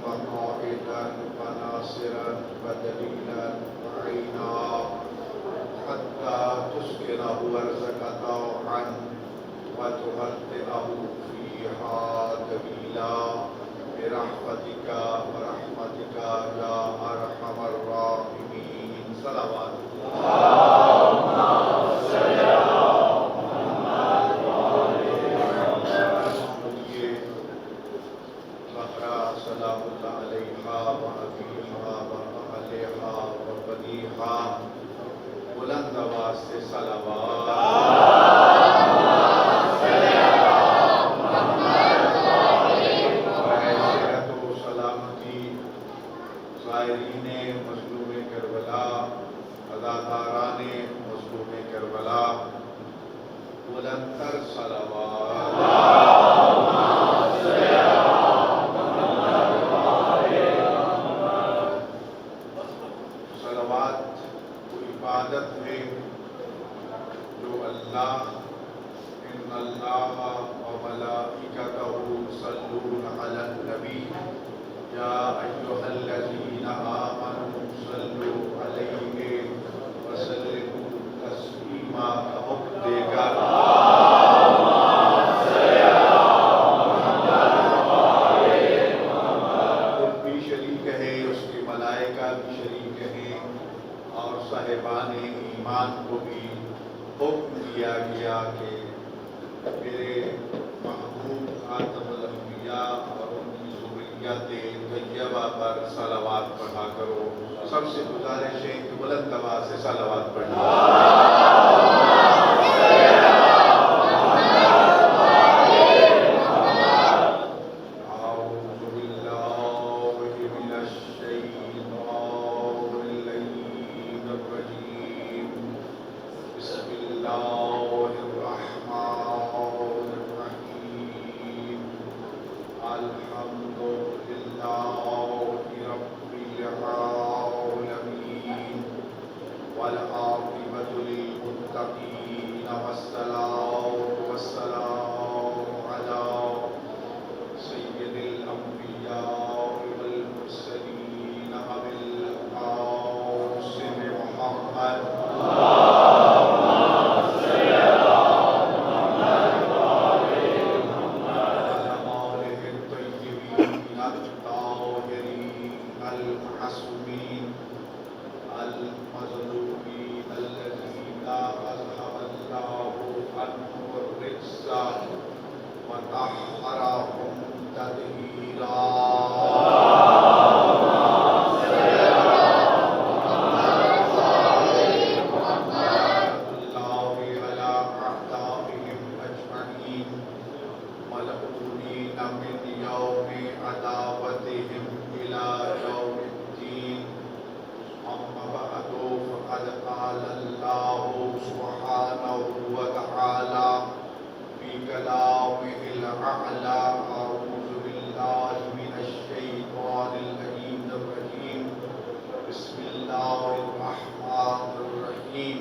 وقائدا وناصرا ودليلا وعينا حتى تسكنه أرضك طوعا وتمتعه فيها طويلا برحمتك ورحمتك يا أرحم الراحمين. صلوات سلام اللہ علیہا وابیہا واہلہا وبنیہا. بلند آواز سے صلوات. صحت و سلامتی زائرین مظلوم کربلا، اداکاران مظلوم کربلا، بلند تر صلوات. عبادت ہے جو اللہ ان اللہ و ملائکتہ یصلون علی النبی یا ایھا الذین آمنوا صلوا علیہ وسلموا تسلیما کا حکم دے گا. خود بھی شریک ہے، اس کے ملائکہ بھی شریک ہیں، اور صاحبان ایمان کو بھی حکم دیا گیا کہ میرے محبوب خاتم الانبیاء اور ان کی ذریت طیبہ پر صلوات پڑھا کرو. سب سے گزارش ہے کہ بلند آواز سے صلوات پڑھنا. والعاقبة للمتقين والصلاة والسلام على سيد الأنبياء والمرسلين أبي القاسم محمد وطهرهم تطهيرا. كلامه الأعلى. أعوذ بالله من الشيطان اللعين الرجيم. بسم الله الرحمن الرحيم.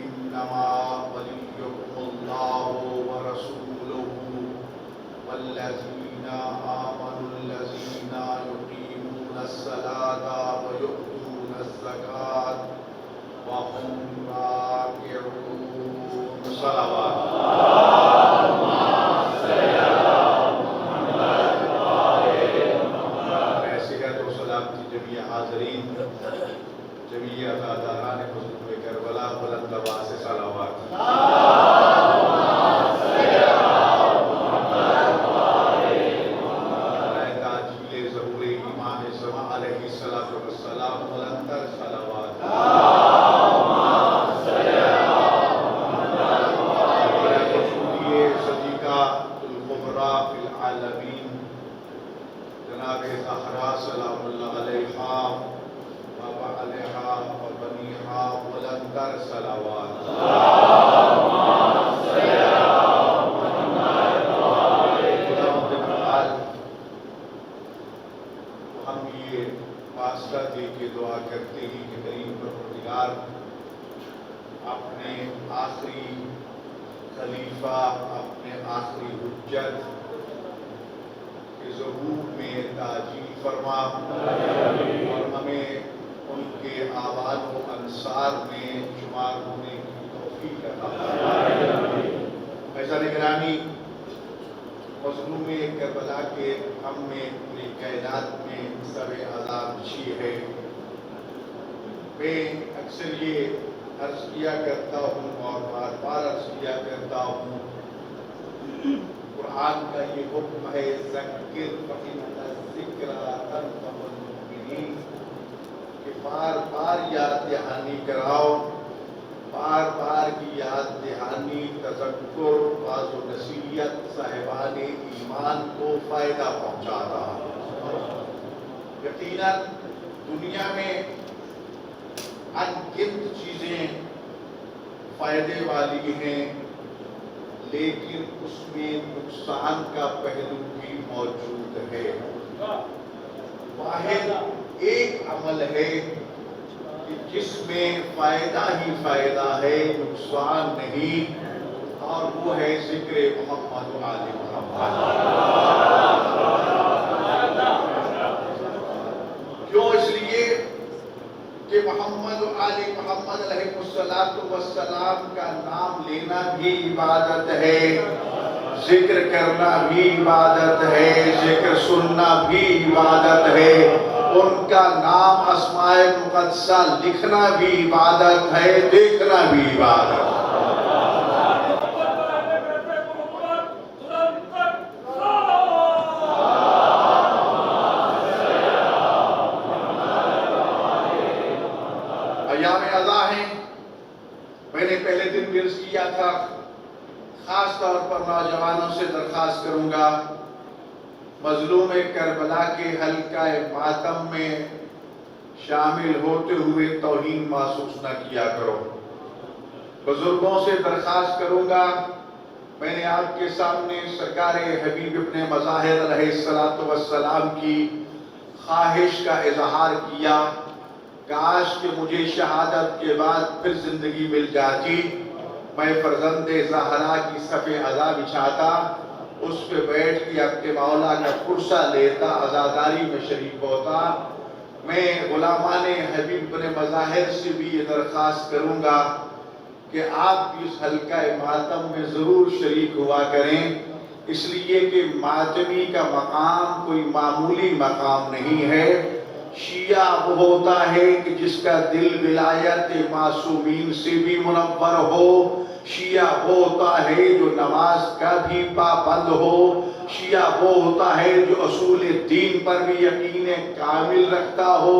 إنما وليكم الله ورسوله والذين آمنوا الذين يقيمون الصلاة ويؤتون الزكاة وهم راكعون. صلوات. حاضرین، جمیع عزاداران مظلوم کربلا، بلند آواز سے صلوات. تاجیل ظہور امام زمان علیہ السلام، بلند تر صلوات. صدیقہ الکبریٰ فی العالمین جناب زہرا سلام اللہ علیہا وبعلیہا وبنیہا، بلند تر صلوات. ہم یہ واسطہ دے کے دعا کرتے ہیں کہ کریم پروردگار اپنے آخری خلیفہ، اپنے آخری حجت کہ کے ظہور میں تاجیل فرما اور ہمیں ان کے آباد و انصار میں شمار ہونے کی توفیق عطا فرما۔ ایسا نگرانی مظلوم کربلا کے غم میں پوری کائنات میں سب عذاب بچھی ہے۔ میں اکثر یہ عرض کیا کرتا ہوں اور بار بار عرض کیا کرتا ہوں، قرآن کا یہ حکم ہے ذکر فإن الذکر تنفع المؤمنین، کہ بار بار یاد دہانی کراؤ، بار بار کی یاد دہانی، تذکر، واعظ و نصیحت صاحبان ایمان کو فائدہ پہنچاتا ہے۔ یقیناً دنیا میں ان گنت چیزیں فائدے والی ہیں، لیکن اس میں نقصان کا پہلو بھی موجود ہے۔ واحد ایک عمل ہے کہ جس میں فائدہ ہی فائدہ ہے، نقصان نہیں، اور وہ ہے ذکر محمد و آل محمد۔ کیوں؟ اس لیے کہ محمد و آل محمد علیہ السلام کا نام لینا بھی عبادت ہے، ذکر کرنا بھی عبادت ہے، ذکر سننا بھی عبادت ہے، ان کا نام اسماء مقدسہ لکھنا بھی عبادت ہے، دیکھنا بھی عبادت ہے۔ ایام عزا ہیں، میں نے پہلے دن بھی عرض کیا تھا، خاص طور پر نوجوانوں سے درخواست کروں گا، مظلوم کربلا کے حلقہ ماتم میں شامل ہوتے ہوئے توہین محسوس نہ کیا کرو۔ بزرگوں سے درخواست کروں گا، میں نے آپ کے سامنے سرکار حبیب ابن مظاہر علیہ السلام کی خواہش کا اظہار کیا، کاش کہ مجھے شہادت کے بعد پھر زندگی مل جاتی، میں فرزند زہرا کی صف عزا بچھاتا، اس پہ بیٹھ کے اپنے مولا کا کرسا لیتا، عزاداری میں شریک ہوتا۔ میں غلامان حبیب بن مظاہر سے بھی یہ درخواست کروں گا کہ آپ بھی اس حلقہ ماتم میں ضرور شریک ہوا کریں، اس لیے کہ ماتمی کا مقام کوئی معمولی مقام نہیں ہے۔ شیعہ وہ ہوتا ہے کہ جس کا دل ولایت معصومین سے بھی منور ہو، شیعہ وہ ہوتا ہے جو نماز کا بھی پابند ہو، شیعہ وہ ہوتا ہے جو اصول دین پر بھی یقین کامل رکھتا ہو،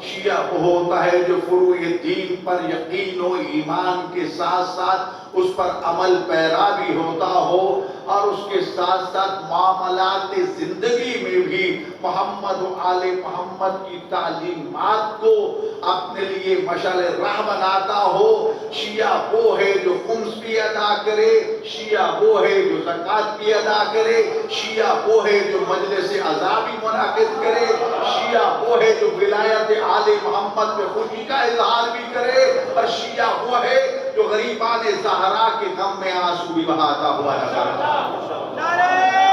شیعہ وہ ہوتا ہے جو فروع دین پر یقین و ایمان کے ساتھ ساتھ اس پر عمل پیرا بھی ہوتا ہو، اور اس کے ساتھ ساتھ معاملات زندگی میں بھی محمد و آل محمد کی تعلیمات کو اپنے لیے مشعل راہ بناتا ہو۔ شیعہ وہ ہے جو خمس بھی ادا کرے، شیعہ وہ ہے جو زکوٰۃ بھی ادا کرے، شیعہ وہ ہے جو مجلس عزا بھی منعقد کرے، شیعہ وہ ہے جو ولایت آل محمد میں خوشی کا اظہار بھی کرے، اور شیعہ وہ ہے جو غریبان زہرا کے غم میں آنسو بھی بہاتا ہوا نظر آتا ہے۔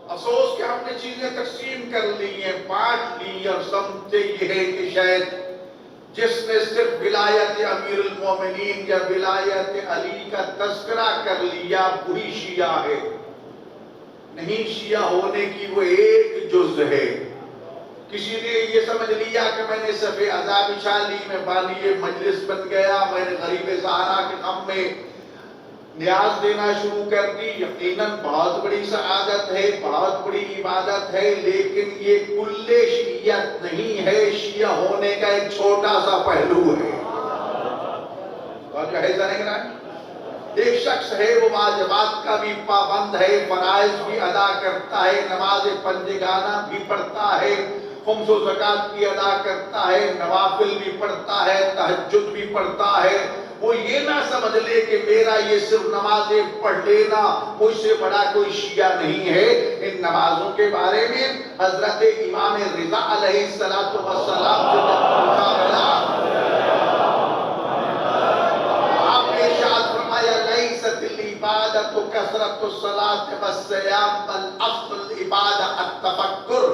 افسوس کہ ہم نے چیزیں تقسیم کر لی ہیں، بانٹ لی، اور سمجھتے یہ ہے کہ شاید جس نے صرف ولایت امیر المومنین یا ولایت علی کا تذکرہ کر لیا وہی شیعہ ہے۔ نہیں، شیعہ ہونے کی وہ ایک جز ہے۔ کسی نے یہ سمجھ لیا کہ میں نے صف عزا بچھا لی، میں بانی مجلس بن گیا، میں نے غریب زہرا کے غم میں نیاز دینا شروع کر دی۔ یقیناً بہت بڑی سعادت ہے، بہت بڑی عبادت ہے، لیکن یہ کل شیعت نہیں ہے، شیعہ ہونے کا ایک چھوٹا سا پہلو ہے۔ اور جو ہے ایک شخص ہے وہ واجبات کا بھی پابند ہے، فرائض بھی ادا کرتا ہے، نماز پنجگانہ بھی پڑھتا ہے، خمس و زکوٰۃ بھی ادا کرتا ہے، نوافل بھی پڑھتا ہے، تہجد بھی پڑھتا ہے۔ وہ یہ نہ سمجھ لے کہ میرا یہ صرف نمازیں پڑھ لینا مجھ سے بڑا کوئی شیعہ نہیں ہے۔ ان نمازوں کے بارے میں حضرت امام رضا علیہ السلام جو پوچھا ملا، آپ نے ارشاد فرمایا لیست لی العبادت کثرت الصلاۃ والصیام بل افضل العبادۃ التفکر،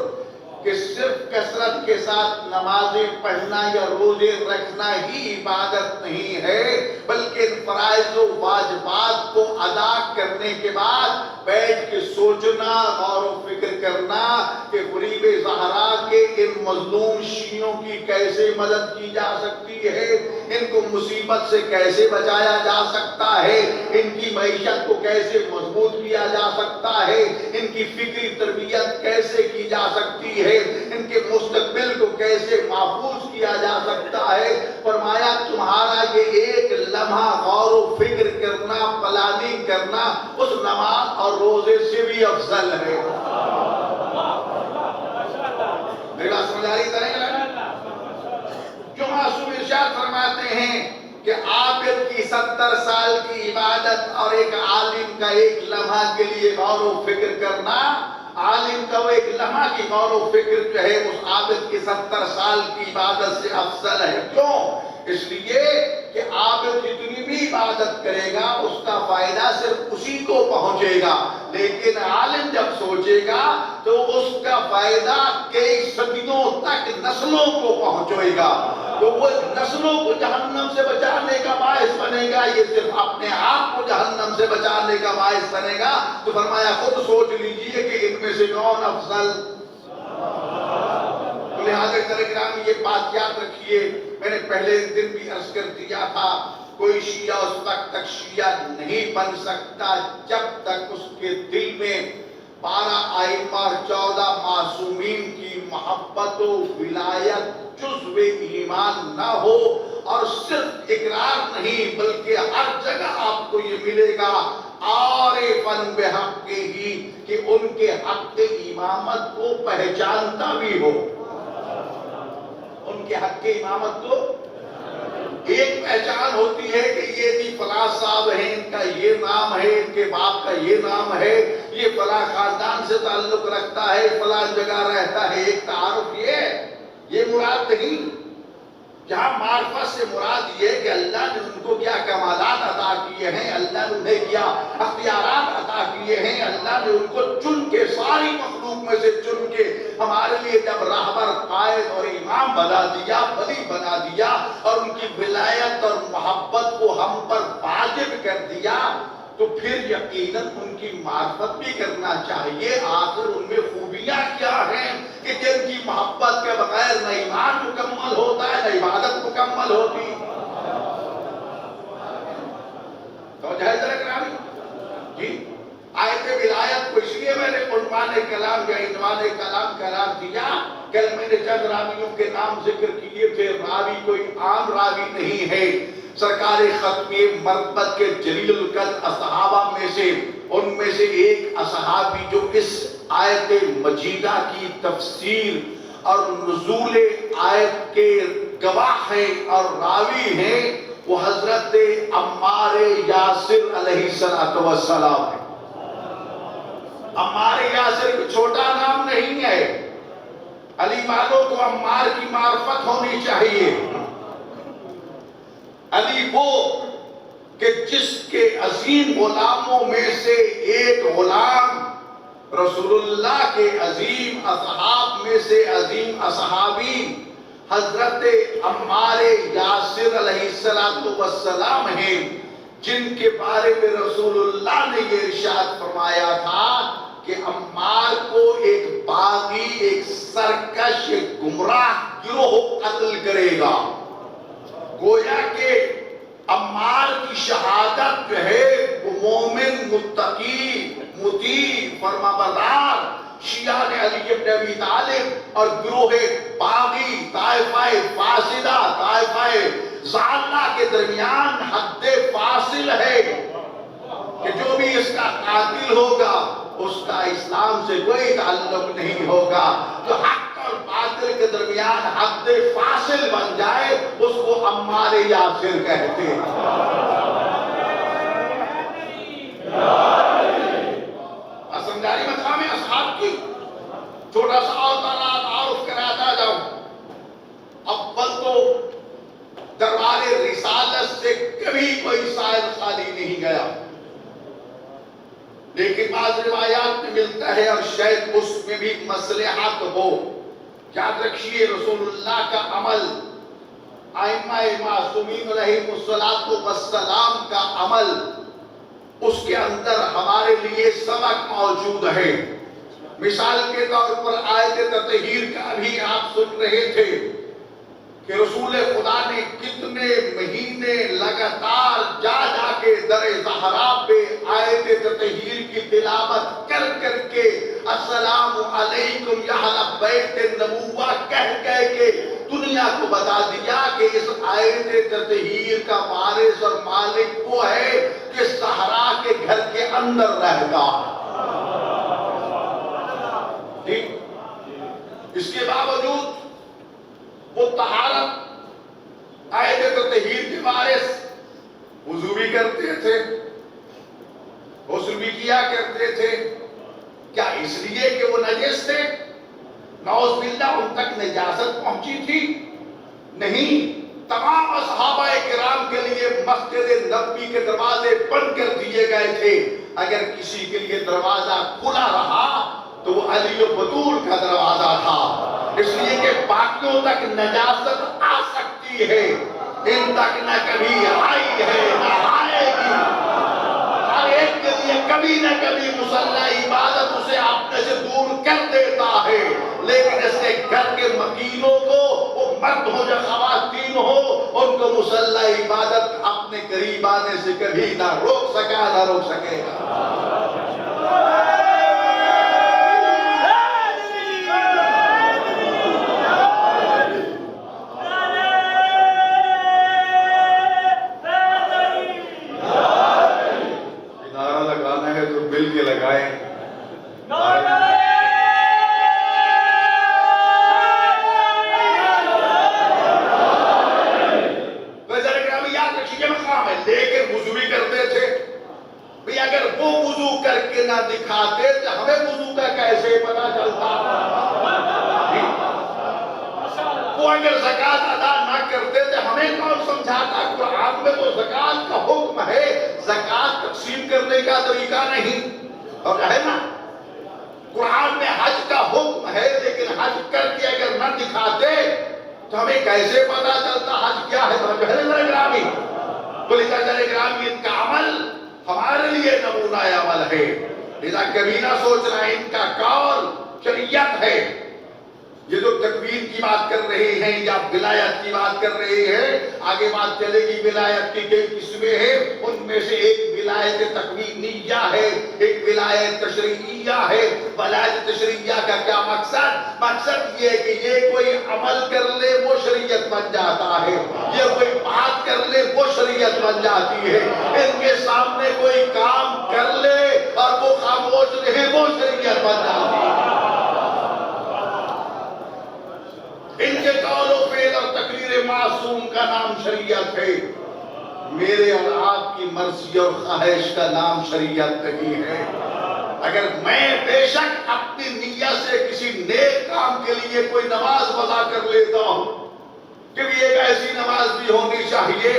کہ صرف کثرت کے ساتھ نمازیں پڑھنا یا روزے رکھنا ہی عبادت نہیں ہے، بلکہ ان فرائض و واجبات کو ادا کرنے کے بعد بیٹھ کے سوچنا، غور و فکر کرنا کہ غریب زہرا کے ان مظلوم شیعوں کی کیسے مدد کی جا سکتی ہے، ان کو مصیبت سے کیسے بچایا جا سکتا ہے، ان کی معیشت کو کیسے مضبوط کیا جا سکتا ہے، ان کی فکری تربیت کیسے کی جا سکتی ہے، ان کے مستقبل کو کیسے محفوظ کیا جا سکتا ہے۔ فرمایا تمہارا یہ ایک لمحہ غور و فکر کرنا، پلاننگ کرنا اس نماز اور روزے سے بھی افضل ہے۔ میری بات سمجھ آ رہی ہے؟ جو معصوم ارشاد فرماتے ہیں کہ عابد کی 70 سال کی عبادت اور ایک عالم کا ایک لمحہ کے لیے غور و فکر کرنا، عالم کا وہ ایک لمحہ کی غور و فکر جو ہے اس عابد کی 70 سال کی عبادت سے افضل ہے۔ کیوں؟ اس لیے کہ عابد جتنی بھی عبادت کرے گا اس کا فائدہ صرف اسی کو پہنچے گا، لیکن عالم جب سوچے گا تو اس کا فائدہ کئی صدیوں تک نسلوں کو پہنچے گا، تو وہ نسلوں کو جہنم سے بچانے کا باعث بنے گا، یہ صرف اپنے آپ کو جہنم سے بچانے کا باعث بنے گا۔ تو فرمایا خود سوچ لیجئے کہ ان میں سے کون افضل۔ لہذا کرام یہ بات یاد رکھیے، میں نے پہلے دن بھی عرض کر دیا تھا، کوئی شیعہ اس وقت تک شیعہ نہیں بن سکتا جب تک اس کے دل میں 12 ائمہ اور 14 معصومین کی محبت و ولایت جزو ایمان نہ ہو، اور صرف اقرار نہیں بلکہ ہر جگہ آپ کو یہ ملے گا عارفاً بحق ہی، کہ ان کے حق امامت کو پہچانتا بھی ہو، ان کے حق امامت کو ایک پہچان ہوتی ہے کہ یہ جی فلاں صاحب ہیں، ان کا یہ نام ہے، ان کے باپ کا یہ نام ہے، یہ فلاں خاندان سے تعلق رکھتا ہے، فلاں جگہ رہتا ہے، ایک تعارف یہ مراد نہیں۔ جہاں معرفت سے مراد یہ کہ اللہ نے ان کو کیا کمالات عطا کیے ہیں، اللہ نے انہیں کیا اختیارات عطا کیے ہیں، اللہ نے ان کو چن کے ساری مخلوق میں سے چن کے ہمارے لیے جب راہبر، قائد اور امام بنا دیا، ولی بنا دیا، اور ان کی ولایت اور محبت کو ہم پر واجب کر دیا، تو پھر یقیناً ان کی معرفت بھی کرنا چاہیے۔ آخر ان میں خوبیاں کیا ہیں کہ جن کی محبت کے بغیر نہ ایمان مکمل ہوتا ہے نہ عبادت مکمل ہوتی۔ تو جہاز رکھنامی جی آیت ولایت کو اس لیے میں نے عنوان کلام یا عنوان کلام قرار دیا، کل میں نے چند راویوں کے نام ذکر کیے تھے، راوی کوئی عام راوی نہیں ہے، سرکار ختمی مرتبت کے جلیل القدر اصحابہ میں سے، ان میں سے ایک اصحابی جو اس آیت مجیدہ کی تفسیر اور نزول آیت کے گواہ ہیں اور راوی ہیں، وہ حضرت عمار یاسر علیہ السلام ہے۔ عمار یاسر کوئی چھوٹا نام نہیں ہے، علی والوں کو عمار کی معرفت ہونی چاہیے۔ علی وہ کہ جس کے عظیم غلاموں میں سے ایک غلام رسول اللہ کے عظیم اصحاب میں سے عظیم اصحابی حضرت عمار یاسر علیہ السلام ہیں، جن کے بارے میں رسول اللہ نے یہ ارشاد فرمایا تھا کہ عمار کو ایک باغی، ایک سرکش، ایک گمراہ گروہ قتل کرے گا۔ گویا کہ عمار کی شہادت جو ہے وہ مومن، متقی، مطیع، فرمانبردار شیعہ علی ابن ابی طالب اور گروہ باغی طائفہ فاسدہ، طائفہ ضالہ کے درمیان حد فاصل ہے کہ جو بھی اس کا قاتل ہوگا اس کا اسلام سے کوئی تعلق نہیں ہوگا۔ جو حق اور باطل کے درمیان حد فاصل بن جائے اس کو عمار یاسر کہتے ہیں۔ سمجھاری مقام اصحاب کی چھوٹا سا اور تعارف کراتا جاؤں۔ اول تو دربار رسالت سے کبھی کوئی سائل خالی نہیں گیا، لیکن بعض روایات میں ملتا ہے اور شاید اس میں بھی مصلحت ہو. یاد رکھیے رسول اللہ کا عمل، ائمہ معصومین علیہ السلام کا عمل، اس کے اندر ہمارے لیے سبق موجود ہے. مثال کے طور پر آیت تطہیر کا بھی آپ سن رہے تھے کہ رسول خدا نے کتنے مہینے لگاتار جا جا کے در زہرا پہ آیت تطہیر کی تلاوت کر کر کے السلام علیکم یا اہل بیت النبوہ کہہ کے دنیا کو بتا دیا کہ اس آیت تطہیر کا وارث اور مالک وہ ہے کہ صحرا کے گھر کے اندر رہتا. اس کے باوجود وہ طہارت آیت تطہیر کے وارث وضو بھی کرتے تھے، غسل بھی کیا کرتے تھے. کیا اس لیے کہ وہ نجس تھے؟ نعوذ باللہ ان تک نجاست پہنچی تھی؟ نہیں. تمام صحابہ کرام کے لیے مسجد نبوی کے دروازے بند کر دیے گئے تھے. اگر کسی کے لیے دروازہ کھلا رہا تو وہ علی و بطول کا دروازہ تھا، اس لیے کہ باقیوں تک نجاست آ سکتی ہے، ان تک نہ کبھی آئی ہے نہ آئے گی. ہر ایک کے لیے کبھی نہ کبھی مصلی عبادت اسے اپنے سے دور کر دیتا ہے، لیکن اس کے گھر کے مکینوں کو، وہ مرد ہو یا خواتین ہو، ان کو مصلی عبادت اپنے قریب آنے سے کبھی نہ روک سکا نہ روک سکے گا. مل کے لگائیں. یاد رکھیے مقام ہے، لیکن وضو بھی کرتے تھے. بھئی اگر وہ وضو کر کے نہ دکھاتے تو ہمیں وضو کا کیسے پتا چلتا؟ وہ اگر زکوٰۃ ادا نہ کرتے تو ہمیں کون سمجھاتا؟ قرآن میں تو زکوٰۃ کا حکم ہے، زکوٰۃ تقسیم کرنے کا طریقہ نہیں. اور ہے نا قرآن میں حج کا حکم ہے، لیکن حج کر کے اگر نہ دکھاتے تو ہمیں کیسے پتا چلتا حج کیا ہے؟ گرامی تو گرامی ان کا عمل ہمارے لیے نمونہ عمل ہے. لذا کبھی نہ سوچنا ان کا قول شریعت ہے. یہ جو تکوین کی بات کر رہے ہیں یا ولایت کی بات کر رہے ہیں، آگے بات چلے گی ولایت کی کئی قسمیں ہیں. ان میں سے ایک ولایت تکوینیہ ہے، ایک ولایت تشریعیہ ہے. ولایت تشریعیہ کا کیا مقصد؟ مقصد یہ ہے کہ یہ کوئی عمل کر لے وہ شریعت بن جاتا ہے، یہ کوئی بات کر لے وہ شریعت بن جاتی ہے. ان کے سامنے کوئی کام کر لے اور وہ خاموش رہے وہ شریعت بن جاتی ہے. ان کے قول و فعل اور تقریر معصوم کا نام شریعت ہے. میرے اور آپ کی مرضی اور خواہش کا نام شریعت نہیں ہے. اگر میں بے شک اپنی نیت سے کسی نیک کام کے لیے کوئی نماز وضع کر لیتا ہوں کہ بھی ایک ایسی نماز بھی ہونی چاہیے،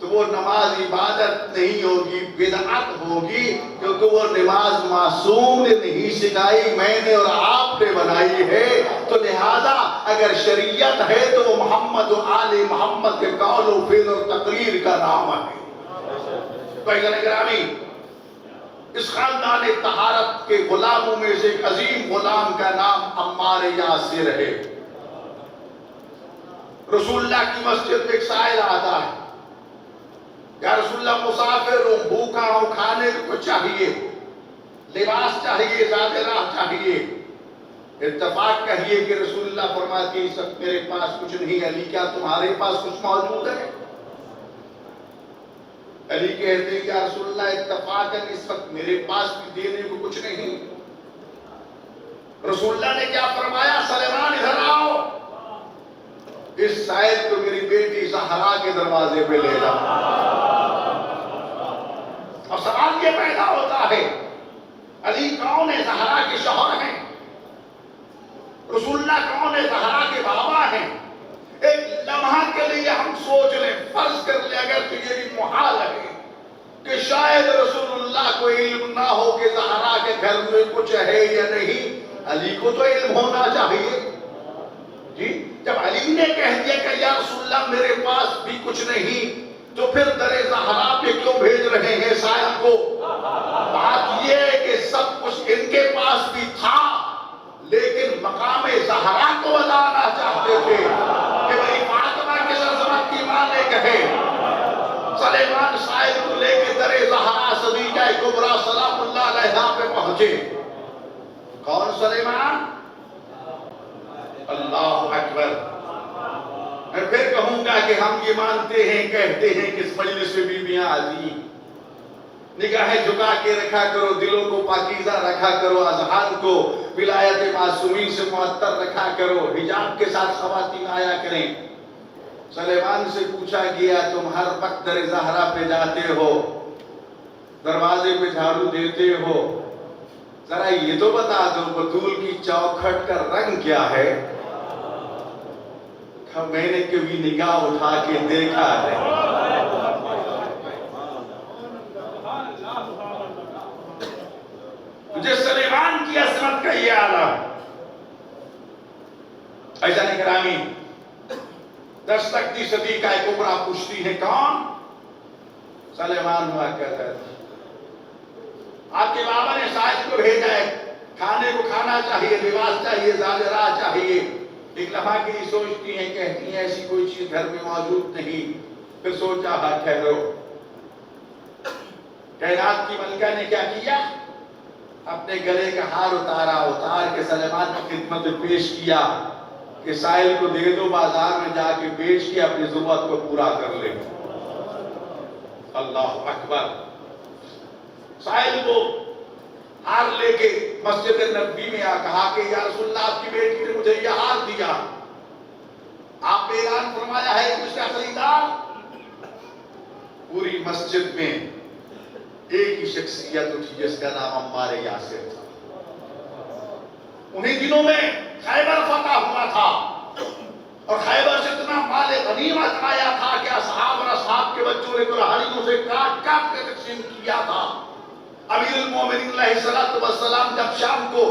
تو وہ نماز عبادت نہیں ہوگی، بدعت ہوگی، کیونکہ وہ نماز معصوم نے نہیں سکھائی، میں نے اور آپ نے بنائی ہے. تو لہذا اگر شریعت ہے تو وہ محمد و آل محمد کے قول و فعل اور تقریر کا نام ہے. گرامی اس خاندان طہارت کے غلاموں میں سے ایک عظیم غلام کا نام عمار یاسر ہے. رسول اللہ کی مسجد میں ایک سائل آتا ہے، یا رسول اللہ مسافر ہوں، بھوکا ہوں، کھانے کو چاہیے، لباس چاہیے، زاد راہ چاہیے. اتفاق کہیے کہ رسول اللہ فرماتے ہیں اس وقت میرے پاس کچھ نہیں. علی کیا تمہارے پاس کچھ موجود ہے؟ علی کہتے ہیں یا رسول اللہ اتفاقاً اس وقت میرے پاس بھی دینے کو کچھ نہیں. رسول اللہ نے کیا فرمایا؟ سلیمان ادھر آؤ، اس سائل کو میری بیٹی زہرا کے دروازے پہ لے جا. اور سوال یہ پیدا ہوتا ہے علی کون ہے؟ زہرا کے شوہر ہیں. رسول اللہ کون ہے؟ زہرا کے بابا ہیں. ایک لمحہ کے لیے ہم سوچ لیں، فرض کر لیں اگر تو یہ بھی محال ہے کہ شاید رسول اللہ کو علم نہ ہو کہ زہرا کے گھر میں کچھ ہے یا نہیں، علی کو تو علم ہونا چاہیے جی۔ جب علی نے کہہ دیا کہ یا رسول اللہ میرے پاس بھی کچھ نہیں، تو پھر در زہرا پہ کیوں بھیج رہے ہیں سائل کو؟ بات یہ ہے کہ سب کچھ ان کے پاس بھی تھا، لیکن مقام زہرا کو بتانا چاہتے تھے کہ بھئی فاطمہ کے عظمت کی ماں نے کہے سلیمان سائل کو لے کے در زہرا صدیقہ کبریٰ سلام اللہ علیہا پہ پہنچے۔ کون سلیمان؟ اللہ اکبر۔ میں پھر کہوں گا کہ ہم یہ مانتے ہیں، کہتے ہیں کہ اس مجلس میں بیویاں آتی، نگاہیں جھکا کے رکھا کرو، دلوں کو پاکیزہ رکھا کرو، اذہان کو ولایت معصومین سے معطر رکھا کرو، حجاب کے ساتھ خواتین آیا کریں۔ سلیمان سے پوچھا گیا تم ہر وقت در زہرا پہ جاتے ہو، دروازے پہ جھاڑو دیتے ہو، ذرا یہ تو بتا دو بطول کی چوکھٹ کا رنگ کیا ہے؟ میں نے کبھی نگاہ اٹھا کے دیکھا ہے۔ مجھے سلیمان کی عظمت کا یہ عالم۔ عزیزان گرامی، دستک صدیقہ کبریٰ پوچھتی ہے کون؟ سلیمان ہوا کہتا ہے آپ کے بابا نے سائل کو بھیجا ہے، کھانے کو کھانا چاہیے، لباس چاہیے، زاد راہ چاہیے۔ ایک لمحہ کے لیے سوچتی ہیں، کہتی ہیں ایسی کوئی چیز گھر میں موجود نہیں۔ پھر سوچا ہاں ٹھہرو، کائنات کی ملکہ نے کیا کیا؟ اپنے گلے کا ہار اتار کے سلیمان کی خدمت میں پیش کیا کہ سائل کو دے دو، بازار میں جا کے بیچ کے اپنی ضرورت کو پورا کر لے۔ اللہ اکبر۔ سائل کو ہار لے کے مسجد نبوی میں کہا کہ یا رسول اللہ آپ کی بیٹی نے مجھے یہ ہار دیا، آپ نے اعلان فرمایا ہے کہ اس کا خریدار؟ پوری مسجد میں ایک ہی شخصیت اٹھی جس کا نام عمار یاسر تھا۔ انہی دنوں میں خیبر فتح ہوا تھا اور خیبر سے اتنا مال غنیمت آیا تھا کہ اصحاب اور اصحاب کے بچوں نے کلہاڑیوں سے کاٹ کاٹ کے تقسیم کیا تھا۔ امیر المومنین علیہ السلام جب شام کو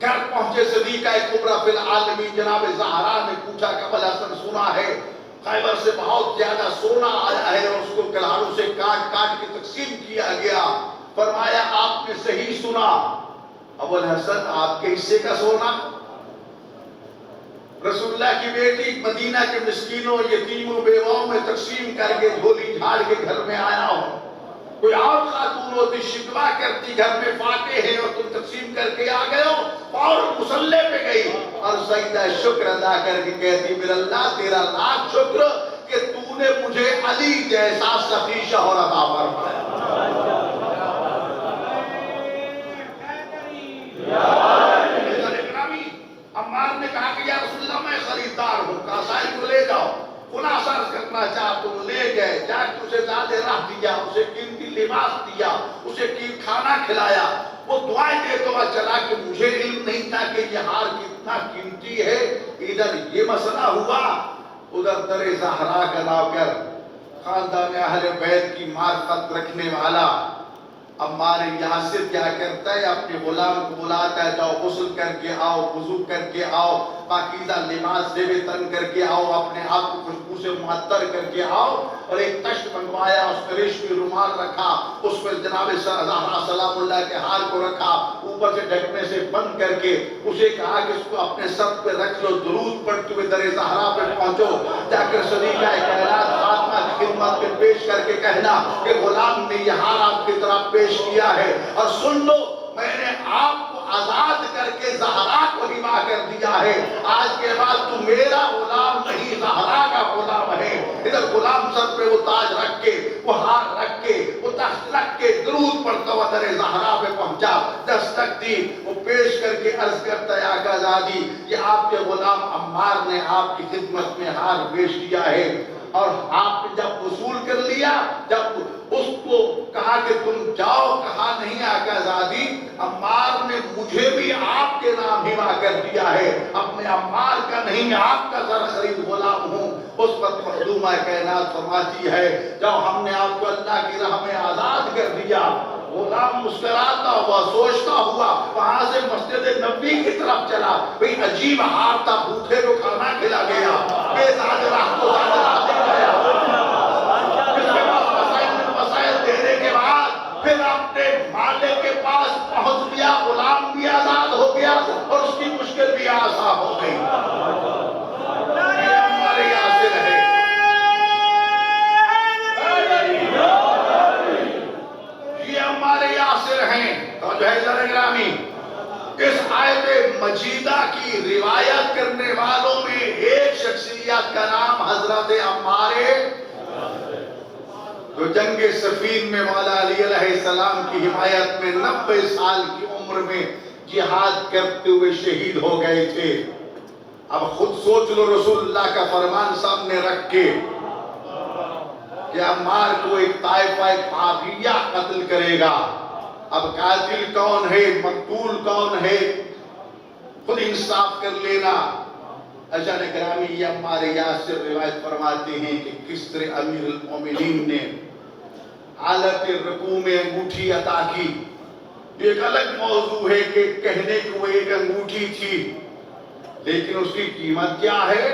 گھر پہنچے، صدیقہ کبریٰ فی العالمین جناب زہرا نے پوچھا کہ ابو الحسن سنا ہے خیبر سے بہت زیادہ سونا آیا ہے اور اس کو کلہاڑوں سے کاٹ کاٹ کے تقسیم کیا گیا۔ فرمایا آپ نے صحیح سنا ابو الحسن، آپ کے حصے کا سونا؟ رسول اللہ کی بیٹی مدینہ کے مسکینوں، یتیموں، بیواؤں میں تقسیم کر کے جھولی جھاڑ کے گھر میں آیا ہوں۔ کوئی اور خاتون ہوتی شکوہ کرتی گھر میں فاتح ہے اور تم تقسیم کر کے آ گئے ہو، اور مسلح پہ گئی اور سجدہ شکر ادا کر کے کہتی میرا اللہ تیرا لاکھ شکر کہ تو نے مجھے علی جیسا سخی شوہر عطا فرمایا۔ عمار نے کہا کہ یا رسول اللہ میں خریدار ہوں، کہا سائل کو لے جاؤ، خلاصہ کرنا چاہ تم لے گئے، جا کے اسے زیادہ راہ دیا، اسے قیمتی لباس دیا، اسے کھانا کھلایا۔ وہ دعائیں دیتا ہوا چلا کہ مجھے علم نہیں تھا کہ یہ ہار کتنا قیمتی ہے۔ ادھر یہ مسئلہ ہوا، ادھر در زہرا کا نوکر، خاندان اہل بیت کی معرفت رکھنے والا عمار یاسر کیا کرتا ہے؟ اپنے غلام کو بلاتا ہے، جاؤ غسل کر کے آؤ، وضو کر کے آؤ، پاکیزہ لباس زیب تن کر کے آؤ، اپنے آپ کو خوشبو سے معطر کر کے آؤ۔ اور ایک تشت منگوایا، اس میں ریشمی رومال رکھا، اس پر جناب زہرا سلام اللہ کے ہار کو رکھا، اوپر سے ڈھکنے سے بند کر کے اسے کہا کہ اس کو اپنے سر پہ رکھ لو، درود پڑھتے ہوئے در زہرا پہ پہنچو، جا کر صدیقہ کائنات فاطمہ کی خدمت میں پیش کر کے کہنا کہ غلام نے یہ ہار آپ کی طرف پیش کیا ہے، اور سن لو میں نے آپ کو آزاد کر کے زہرا کو ہبا کر دیا ہے، آج کے بعد تو میرا غلام نہیں زہرا کا غلام ہے۔ ادھر غلام سر پہ وہ تاج رکھ کے، وہ ہار رکھ کے، وہ تخت رکھ کے درود پڑھتا ہوا در زہرا پہ پہنچا، دستک دی، وہ پیش کر کے عرض کرتا ہے آقا زادی یہ آپ کے غلام عمار نے آپ کی خدمت میں ہار پیش کیا ہے، اور آپ نے جب وصول کر لیا، جب اس کو کہا کہ تم جاؤ، کہا نہیں آقا زادی عمار نے مجھے بھی آپ کے نام ہبا کر دیا ہے، اب میں عمار کا نہیں آپ کا زر خرید غلام ہوں۔ اس وقت مخدومہ کائنات فرماتی ہے جب ہم نے آپ کو اللہ کی راہ میں آزاد کر دیا، غلام مسکراتا ہوا سوچتا ہوا وہاں سے مسجد نبوی کی طرف چلا، بھئی عجیب حال تھا، بھوکے کو کھانا کھلا گیا، بے زاد راہ کو زاد راہ دے گیا، اس کے پاس وسائل دینے کے بعد پھر اپنے مالک کے پاس پہنچ گیا، غلام بھی آزاد ہو گیا اور اس کی مشکل بھی آسان ہو گئی۔ یہ ہمارے یاسر ہے، یہ ہمارے یاسر ہیں۔ تو جو ہے ذرا گرامی، اس آیت مجیدہ کی روایت کرنے والوں میں ایک شخصیت کا نام حضرت عمار، جو جنگ صفین میں مولا علی علیہ السلام کی حمایت میں 90 سال کی عمر میں جہاد کرتے ہوئے شہید ہو گئے تھے۔ اب خود سوچ لو، رسول اللہ کا فرمان سامنے رکھ کے کہ عمار کو ایک طائفہ پاغیہ قتل کرے گا، اب قاتل کون ہے، مقتول کون ہے، خود انصاف کر لینا۔ اجان گرامی، یہ عمار یاسر روایت فرماتے ہیں کہ کس طرح امیر المومنین نے حالت رکوع میں انگوٹھی عطا کی۔ ایک الگ موضوع ہے کہ کہنے کو ایک انگوٹھی تھی، لیکن اس کی قیمت کیا ہے؟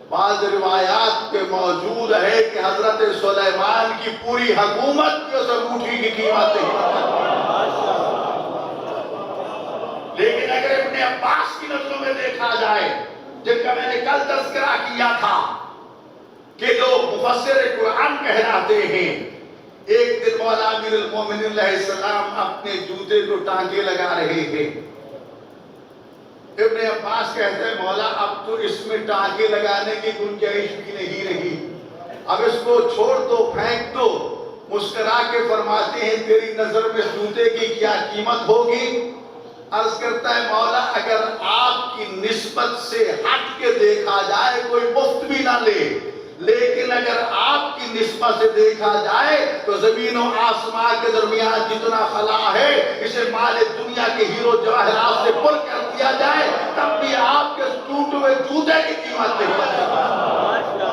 بعض روایات پہ موجود ہے کہ حضرت سلیمان کی پوری حکومت کی اس انگوٹھی کی قیمت ہے۔ لیکن اگر ابن عباس کی نظروں میں دیکھا جائے، جن کا میں نے کل تذکرہ کیا تھا کہ جو مفسر قرآن کہلاتے ہیں، ایک دن مولا امیر المومنین علیہ السلام اپنے جوتے کو ٹانکے لگا رہے ہیں۔ ابن عباس کہتے ہیں مولا اب تو اس میں ٹانکے لگانے کی گنجائش بھی نہیں رہی، اب اس کو چھوڑ دو، پھینک دو۔ مسکرا کے فرماتے ہیں تیری نظر میں جوتے کی کیا قیمت ہوگی؟ عرض کرتا ہے مولا اگر آپ کی نسبت سے ہٹ کے دیکھا جائے کوئی مفت بھی نہ لے، لیکن اگر آپ کی نسبت سے دیکھا جائے تو زمین و آسمان کے درمیان جتنا خلا ہے اسے مال دنیا کے ہیرو جواہرات سے پر کر دیا جائے تب بھی آپ کے ٹوٹے ہوئے جوتے کی قیمت نہیں ہے۔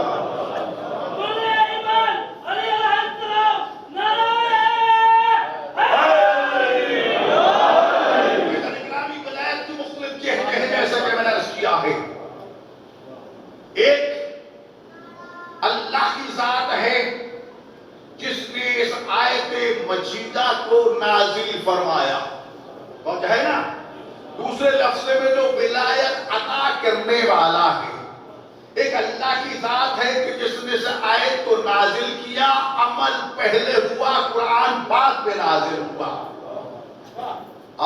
ایک اللہ کی ذات ہے جس نے اس آیت مجیدہ کو نازل فرمایا، تو ہے نا دوسرے لفظ میں جو ولایت عطا کرنے والا ہے، ایک اللہ کی ذات ہے کہ جس نے اس آیت کو نازل کیا، عمل پہلے ہوا، قرآن بعد میں نازل ہوا۔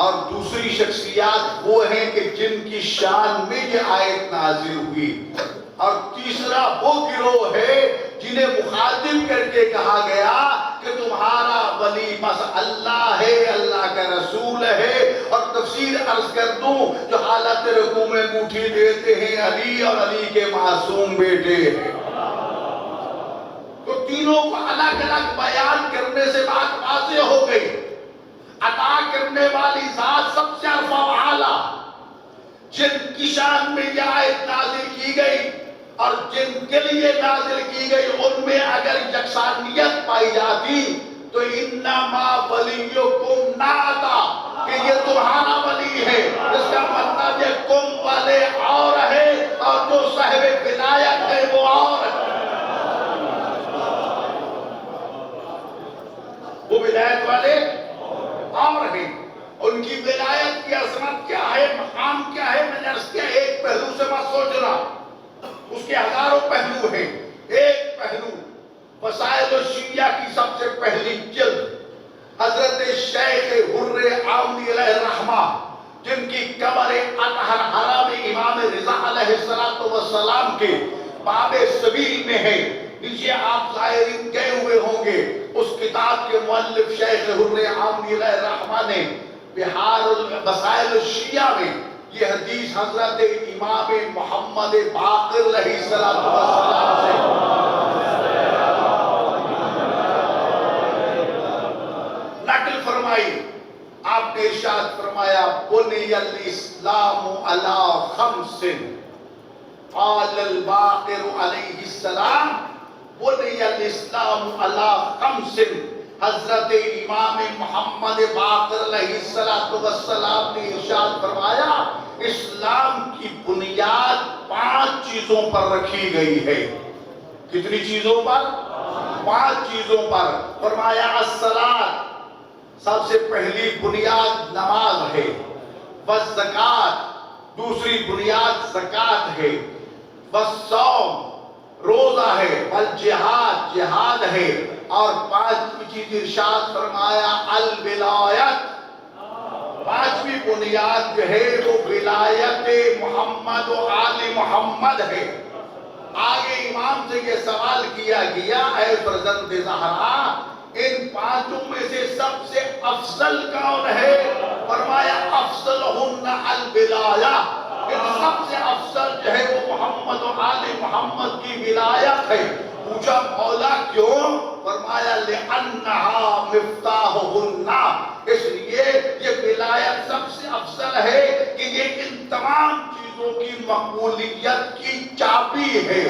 اور دوسری شخصیات وہ ہیں کہ جن کی شان میں یہ آیت نازل ہوئی، اور تیسرا وہ گروہ ہے جنہیں مخاطب کر کے کہا گیا کہ تمہارا ولی بس اللہ ہے، اللہ کا رسول ہے۔ اور تفسیر عرض کر دوں، جو حالت رکوع میں انگوٹھی دیتے ہیں علی اور علی کے معصوم بیٹے ہیں۔ تو تینوں کو الگ الگ بیان کرنے سے بات واضح ہو گئی۔ عطا کرنے والی ذات سب سے عرفہ و اعلیٰ، جن کی شان میں یہ آیت نازل کی گئی اور جن کے لیے نازل کی گئی ان میں اگر یکسانیت پائی جاتی تو انما ولیکم نہ آتا کہ یہ تمہارا ولی ہے، اس کا مطلب یہ کم والے اور ہے اور جو صاحب ولایت ہے وہ اور ہے۔ وہ ولایت والے اور ہیں، ان کی ولایت کی عظمت کیا ہے، مقام کیا ہے، میں نے عرض کیا ایک پہلو سے مت سوچنا، اس کے ہزاروں پہلو ہیں۔ ایک پہلو وسائل الشیعہ کی سب سے پہلی جلد حضرت شیخ حر عاملی علیہ الرحمہ، جن کی قبر اطہر حرم امام رضا علیہ السلام کے باب سبیل میں ہے، نیچے آپ زائرین گئے ہوئے ہوں گے۔ اس کتاب کے مؤلف شیخ حر عاملی علیہ الرحمہ نے بحار وسائل الشیعہ میں یہ حدیث حضرت امام محمد باقر علیہ السلام سے نقل فرمائی۔ آپ نے ارشاد فرمایا بنی الاسلام علی خمس، قال الباقر علیہ السلام بنی الاسلام علی خمس، حضرت امام محمد باقر علیہ السلام نے ارشاد فرمایا اسلام کی بنیاد 5 چیزوں پر رکھی گئی ہے۔ کتنی چیزوں پر؟ 5 چیزوں پر۔ فرمایا الصلاۃ، سب سے پہلی بنیاد نماز ہے، والزکوٰۃ، دوسری بنیاد زکوٰۃ ہے، والصوم، روزہ ہے، والجہاد، جہاد ہے، اور 5ویں چیز ارشاد فرمایا الولایت، 5ویں بنیاد جو ہے وہ ولایت محمد و آل محمد ہے۔ آگے امام سے یہ سوال کیا گیا اے فرزند زہرا ان 5 میں سے سب سے افضل کون ہے؟ فرمایا افضلہن الولایہ، ان سب سے افضل جو ہے وہ محمد و آل محمد کی ولایت ہے۔ پوچھا مولا کیوں؟ فرمایا لِأَنَّهَا مِفْتَاحُهُنَّ، اس لیے یہ ولایت سب سے افضل ہے کہ یہ ان تمام چیزوں کی مقبولیت کی چابی ہے۔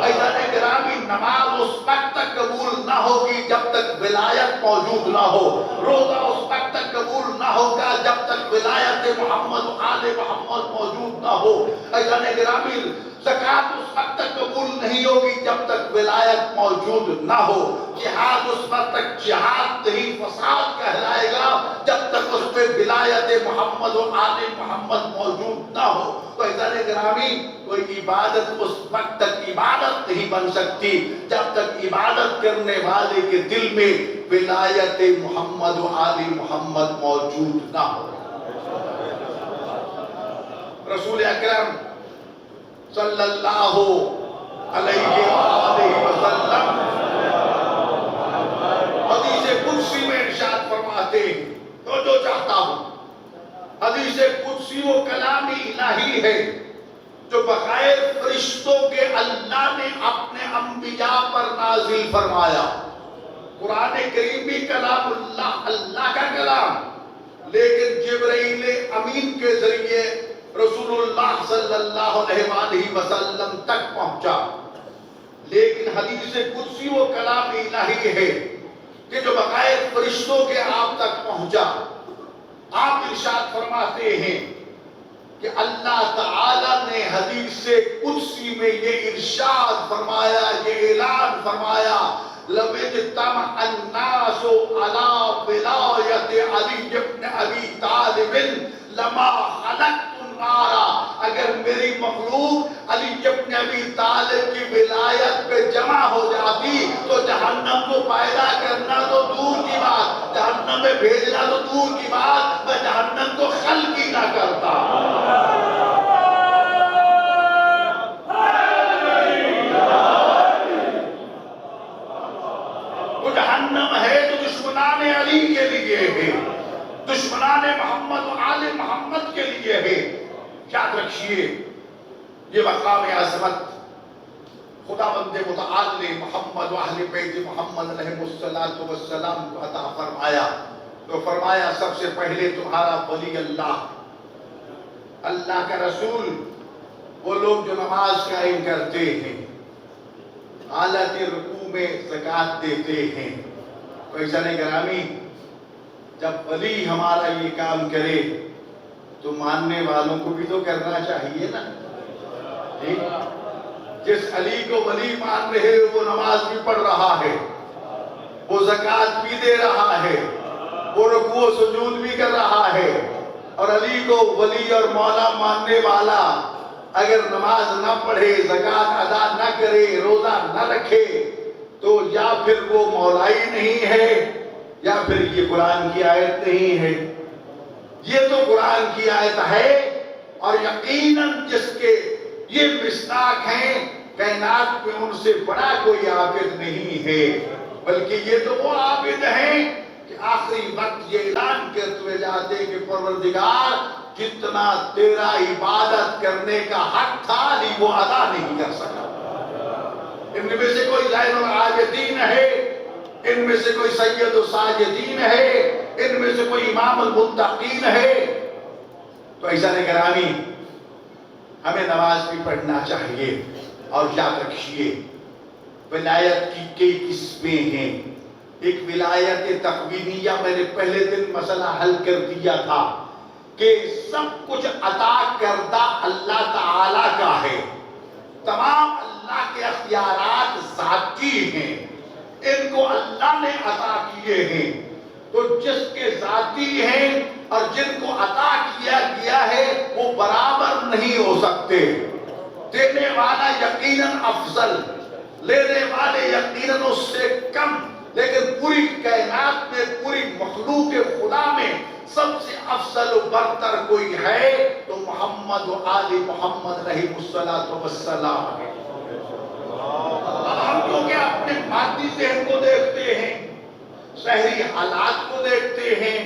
عزیزان گرامی، نماز اس وقت تک قبول نہ ہوگی جب تک ولایت موجود نہ ہو، روزہ اس وقت تک قبول نہ ہوگا جب تک ولایت محمد و آل محمد موجود نہ ہو۔ عزیزان گرامی، زکوٰۃ اس وقت تک قبول نہیں ہوگی جب تک ولایت موجود نہ ہو، جہاد اس وقت تک جہاد نہیں فساد کہلائے گا جب تک اس پہ ولایت محمد و آل محمد موجود نہ ہو۔ تو عزیزان گرامی، کوئی عبادت اس وقت تک عبادت نہیں بن سکتی جب تک عبادت کرنے والے کے دل میں ولایت محمد و آل محمد موجود نہ ہو۔ رسول اکرم صلی اللہ علیہ وآلہ وسلم حدیث قدسی میں ارشاد فرماتے ہیں، تو جو چاہتا ہوں، حدیث قدسی وہ کلام الہی ہے جو بغیر فرشتوں کے اللہ نے اپنے انبیاء پر نازل فرمایا۔ قرآن کریم بھی کلام اللہ کا کلام، لیکن جبرائیل امین کے ذریعے رسول اللہ صلی اللہ علیہ وآلہ وسلم تک پہنچا۔ لیکن حدیث قدسی وہ کلام الہی ہے کہ جو بغیر فرشتوں کے آپ تک پہنچا۔ آپ ارشاد فرماتے ہیں کہ اللہ تعالی نے حدیث قدسی میں یہ ارشاد فرمایا، یہ اعلان فرمایا لَوْ اجْتَمَعَ النَّاسُ عَلَىٰ وِلَایَةِ عَلِيِّ بْنِ أَبِي طَالِبٍ لَمَا خَلَقْتُ النَّارَ، اگر میری مخلوق علی ابن ابی طالب کی ولایت پہ جمع ہو جاتی تو جہنم کو پیدا کرنا تو دور کی بات، جہنم میں بھیجنا تو دور کی بات، میں جہنم کو خلق ہی نہ کرتا۔ وہ جہنم ہے تو دشمنان علی کے لیے ہے، دشمنان محمد و آل محمد کے لیے ہے۔ یاد رکھیے یہ مقام عظمت خداوند متعال محمد و اہل بیت محمد علیہ السلام کو عطا فرمایا۔ تو فرمایا سب سے پہلے تمہارا ولی اللہ، اللہ کا رسول، وہ لوگ جو نماز قائم کرتے ہیں، حالت رکوع میں زکوٰۃ دیتے ہیں۔ تو عزیزان گرامی، جب ولی ہمارا یہ کام کرے تو ماننے والوں کو بھی تو کرنا چاہیے نا۔ جس علی کو ولی مان رہے وہ نماز بھی پڑھ رہا ہے، وہ زکوٰۃ بھی دے رہا ہے، وہ رکوع و سجود بھی کر رہا ہے، اور علی کو ولی اور مولا ماننے والا اگر نماز نہ پڑھے، زکوٰۃ ادا نہ کرے، روزہ نہ رکھے تو یا پھر وہ مولائی نہیں ہے یا پھر یہ قرآن کی آیت نہیں ہے۔ یہ تو قرآن کی آیت ہے، اور یقیناً جس کے یہ مصداق ہیں کائنات میں ان سے بڑا کوئی عابد نہیں ہے، بلکہ یہ تو وہ عابد ہیں کہ آخری وقت یہ اعلان کرتے ہوئے جاتے ہیں کہ پروردگار جتنا تیرا عبادت کرنے کا حق تھا وہ ادا نہیں کر سکا۔ ان میں سے کوئی زین العابدین ہے، ان میں سے کوئی سید الساجدین ہے، ان میں سے کوئی امام المتقین ہے۔ تو عزیزان گرامی، ہمیں نماز بھی پڑھنا چاہیے. اور یاد رکھیے ولایت کی کئی قسمیں ہیں. ایک ولایت تقویمیہ، میں نے پہلے دن مسئلہ حل کر دیا تھا کہ سب کچھ عطا کردہ اللہ تعالی کا ہے. تمام اللہ کے اختیارات ذاتی ہیں، ان کو اللہ نے عطا کیے ہیں. تو جس کے ذاتی ہیں اور جن کو عطا کیا گیا ہے وہ برابر نہیں ہو سکتے. دینے والا یقیناً افضل، لینے والے یقیناً اس سے کم. لیکن پوری کائنات میں، پوری مخلوق خدا میں سب سے افضل و برتر کوئی ہے تو محمد و آل محمد رحمہ الصلاۃ والسلام ہے. اب ہم کیونکہ اپنے مادی ذہن کو دیکھتے ہیں، ظاہری حالات کو دیکھتے ہیں.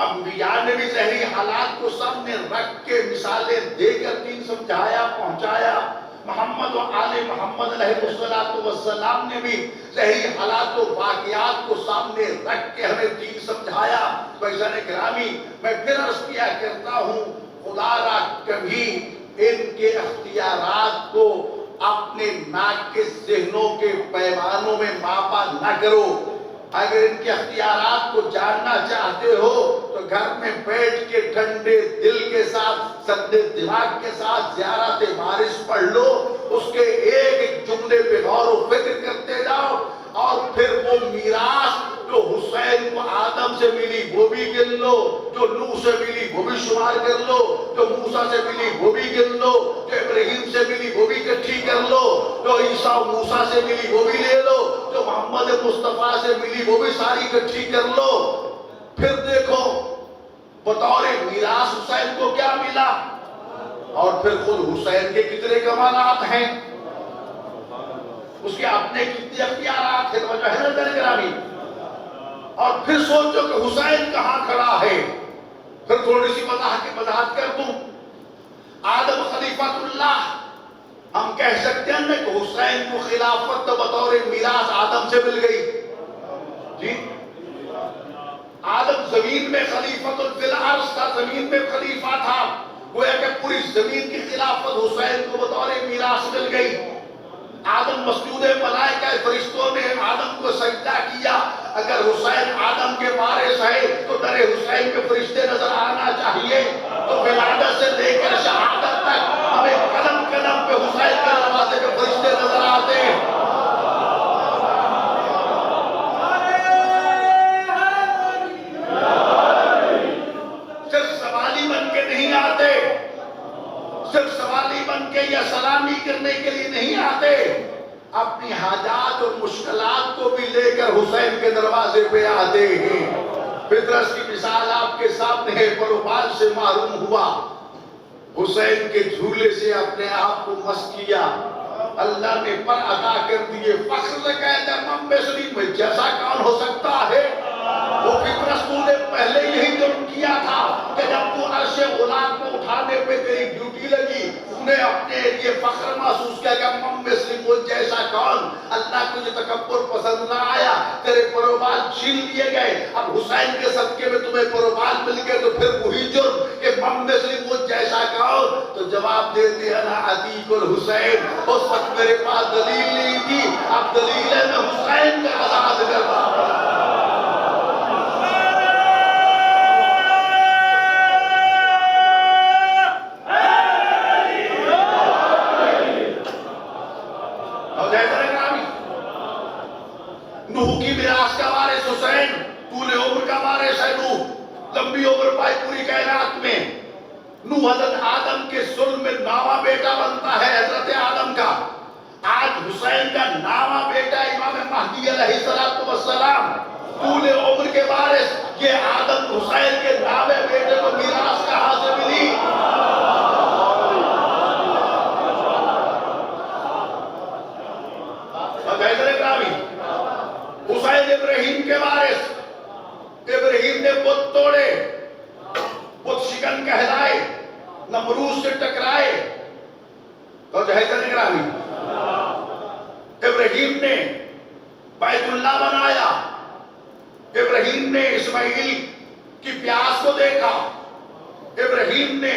انبیاء نے بھی ظاہری حالات کو سامنے رکھ کے مثالیں دے کر دین سمجھایا، پہنچایا. محمد و آل محمد علیہ الصلوۃ والسلام نے بھی ظاہری حالات و واقعات کو سامنے رکھ کے ہمیں دین سمجھایا. بھائیان گرامی، میں پھر عرض کیا کرتا ہوں، خدا را کبھی ان کے اختیارات کو اپنے ناقص ذہنوں کے پیمانوں میں ماپا نہ کرو. اگر ان کے اختیارات کو جاننا چاہتے ہو تو گھر میں بیٹھ کے ٹھنڈے دل کے ساتھ، سندے دماغ کے ساتھ زیارت وارث پڑھ لو. اس کے ایک ایک جملے پہ غور و فکر کرتے جاؤ، اور پھر وہ میراث جو حسین کو آدم سے ملی وہ بھی گن لو، جو نوح سے ملی وہ بھی شمار کر لو، جو موسیٰ سے ملی وہ بھی گن لو، جو ابراہیم سے ملی وہ بھی اکٹھی کر لو، جو عیسیٰ و موسیٰ سے ملی وہ بھی لے لو، جو محمد مصطفیٰ سے ملی وہ بھی ساری اکٹھی کر لو. پھر دیکھو بطور میراث حسین کو کیا ملا، اور پھر خود حسین کے کتنے کمالات ہیں، اس کے اپنے کتنے اختیارات ہیں. توجہ ہے نا میرے گرامی؟ اور پھر سوچو کہ حسین کہاں کھڑا ہے. پھر تھوڑی سی وضاحت کر دوں. آدم خلیفۃ اللہ، ہم کہہ سکتے ہیں کہ حسین کو خلافت تو بطور میراث آدم سے مل گئی. جی، آدم زمین میں خلیفۃ فی الارض تھا، زمین میں خلیفہ تھا. گویا کہ پوری زمین کی خلافت حسین کو بطور میراث مل گئی. آدم مسجود ملائکہ فرشتوں نے آدم کو سجدہ کیا. اگر حسین آدم کے وارث ہے تو در حسین کے فرشتے نظر آنا چاہیے. تو ولادت سے لے کر شہادت تک ہمیں قدم قدم پہ حسین کے دروازے پہ فرشتے نظر آتے ہیں. صرف سوالی بن کے نہیں آتے، صرف سوالی بن کے یا سلامی کرنے کے لیے نہیں آتے، اپنی حاجات اور مشکلات کو بھی لے کر حسین کے دروازے پہ آتے ہیں. پطرس کی مثال آپ کے سامنے ہے. پروپال سے معروم ہوا، حسین کے جھولے سے اپنے آپ کو مست کیا، اللہ نے پر عطا کر دیے. فخر سے کہتے ہیں امام سلیم میں جیسا کون ہو سکتا ہے. وہ پطرس نے پہلے یہی جرم کیا تھا کہ جب تو عرش غلام کو اٹھانے پہ تیری ڈیوٹی لگی، نے اپنے لیے فخر محسوس کیا کہ امام مسلم وہ جیسا کون. اللہ کو یہ تکبر پسند نہ آیا، تیرے پروبال چھین لیے گئے. اب حسین کے صدقے میں تمہیں پروبال مل گئے تو پھر وہی جرم کہ امام مسلم وہ جیسا کون. تو جواب دیتے ہیں نا عتیق الحسین. اس وقت میرے پاس دلیل نہیں تھی، اب دلیل ہے میں حسین کا آزاد کرتا ہوں. نوح کی میراث کا وارث حسین، طول عمر کا وارث ہے نوح، لمبی عمر پائی پوری کائنات میں. نوح حضرت آدم کے ظلم میں نواں بیٹا بنتا ہے حضرت آدم کا. آج حسین کا نواں بیٹا امام مہدی علیہ السلام، طول عمر کے وارث. یہ آدم حسین کے نویں بیٹے کو میراث کہاں سے ملی؟ حسین ابراہیم کے وارث. ابراہیم نے بت توڑے، بت شکن کہلائے، نمرود سے ٹکرائے. تو جہیزن گرامی، ابراہیم نے بیت اللہ بنایا. ابراہیم نے اسماعیل کی پیاس کو دیکھا. ابراہیم نے